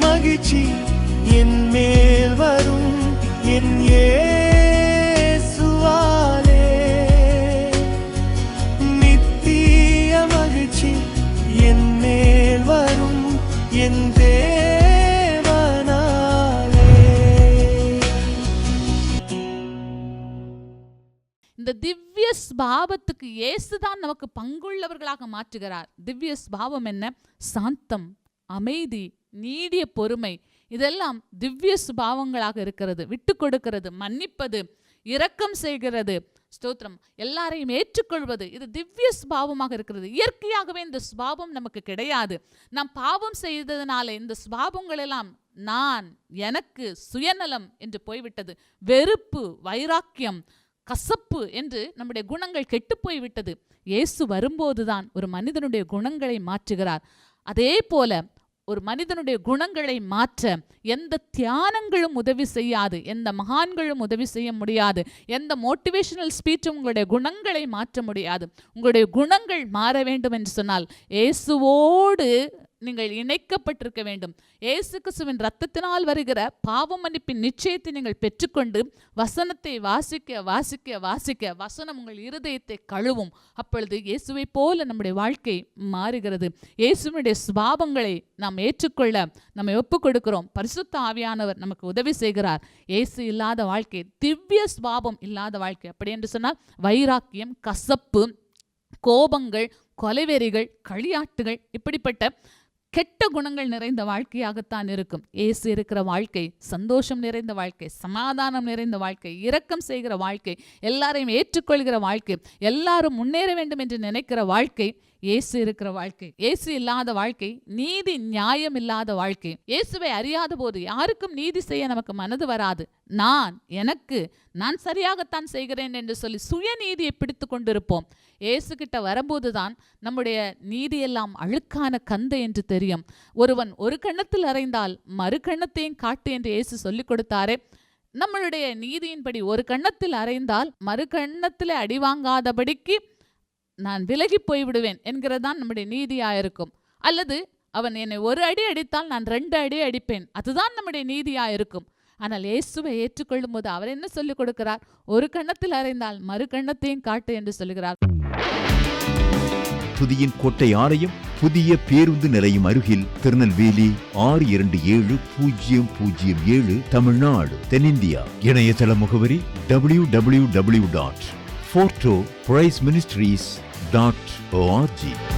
மகிழ்ச்சி என் மேல் வரும் என் இயேசுவாலே. நித்திய மகிழ்ச்சி என் மேல் வரும் என் இந்த திவ்ய ஸ்பாவத்துக்கு இயேசுதான் நமக்கு பங்குள்ளவர்களாக மாற்றுகிறார். திவ்ய ஸ்பாவம் என்ன? சாந்தம், அமைதி, நீடிய பொறுமை, இதெல்லாம் திவ்ய சுபாவங்களாக இருக்கிறது. விட்டு கொடுக்கிறது, மன்னிப்பது, இரக்கம் செய்கிறது, ஸ்தோத்திரம், எல்லாரையும் ஏற்றுக்கொள்வது, இது திவ்ய சுபாவமாக இருக்கிறது. இயற்கையாகவே இந்த சுபாவம் நமக்கு கிடையாது. நாம் பாவம் செய்ததனால இந்த சுபாவங்கள் எல்லாம் நான், எனக்கு, சுயநலம் என்று போய்விட்டது. வெறுப்பு, வைராக்கியம், கசப்பு என்று நம்முடைய குணங்கள் கெட்டு போய்விட்டது. இயேசு வரும்போதுதான் ஒரு மனிதனுடைய குணங்களை மாற்றுகிறார். அதே போல ஒரு மனிதனுடைய குணங்களை மாற்ற எந்த தியானங்களும் உதவி செய்யாது, எந்த மகான்களும் உதவி செய்ய முடியாது, எந்த மோட்டிவேஷனல் ஸ்பீச்சும் உங்களுடைய குணங்களை மாற்ற முடியாது. உங்களுடைய குணங்கள் மாற வேண்டும் என்று சொன்னால் இயேசுவோடு நீங்கள் இணைக்கப்பட்டிருக்க வேண்டும். இயேசு கிறிஸ்துவின் இரத்தத்தினால் வருகிற பாவ மன்னிப்பின் நிச்சயத்தை நீங்கள் பெற்றுக்கொண்டு வசனத்தை வாசிக்க வாசிக்க வாசிக்க வசனம் உங்கள் இருதயத்தை கழுவும். அப்பொழுது இயேசுவை போல நம்முடைய வாழ்க்கை மாறுகிறது. இயேசுவினுடைய சுபாவங்களை நாம் ஏற்றுக்கொள்ள நம்ம ஒப்புக் கொடுக்கிறோம். பரிசுத்த ஆவியானவர் நமக்கு உதவி செய்கிறார். இயேசு இல்லாத வாழ்க்கை, திவ்ய சுபாவம் இல்லாத வாழ்க்கை. அப்படி என்று சொன்னால் வைராக்கியம், கசப்பு, கோபங்கள், கொலைவெறிகள், களியாட்டுகள், இப்படிப்பட்ட கெட்ட குணங்கள் நிறைந்த வாழ்க்கையாகத்தான் இருக்கும். இயேசு இருக்கிற வாழ்க்கை சந்தோஷம் நிறைந்த வாழ்க்கை, சமாதானம் நிறைந்த வாழ்க்கை, இரக்கம் செய்கிற வாழ்க்கை, எல்லாரையும் ஏற்றுக்கொள்கிற வாழ்க்கை, எல்லாரும் முன்னேற வேண்டும் என்று நினைக்கிற வாழ்க்கை இயேசு இருக்கிற வாழ்க்கை. இயேசு இல்லாத வாழ்க்கை நீதி நியாயம் இல்லாத வாழ்க்கை. இயேசுவை அறியாத போது யாருக்கும் நீதி செய்ய நமக்கு மனது வராது. நான் சரியாகத்தான் செய்கிறேன் என்று சொல்லி சுயநீதியை பிடித்து கொண்டிருப்போம். இயேசு கிட்ட வரும்போதுதான் நம்முடைய நீதியெல்லாம் அழுக்கான கந்தை என்று தெரியும். ஒருவன் ஒரு கண்ணத்தில் அறைந்தால் மறு கண்ணத்தையும் காட்டு என்று இயேசு சொல்லிக் கொடுத்தாரே. நம்மளுடைய நீதியின்படி ஒரு கண்ணத்தில் அறைந்தால் மறு கண்ணத்தில் அடி வாங்காதபடிக்கு நான் விலகி போய்விடுவேன் என்கிறதான் நம்முடைய நீதியாயிருக்கும். அல்லது அவன் என்னை ஒரு அடி அடித்தால் நான் 2 அடி அடிப்பேன், அதுதான் நம்முடைய நீதியாயிருக்கும். ஆனால் இயேசுவை ஏற்றுக்கொள்ளும் போது அவர் என்ன சொல்லிக் கொடுக்கிறார்? ஒரு கண்ணத்தில் அறைந்தால் மறு கண்ணத்தையும் காட்டு என்று சொல்லுகிறார். புதியின் கோட்டை ஆலயம் புதிய பேருந்து நிலையம் அருகில், திருநெல்வேலி 620007 தமிழ்நாடு, தென்னிந்தியா. இணையதள முகவரி www.fortopriceministries.org.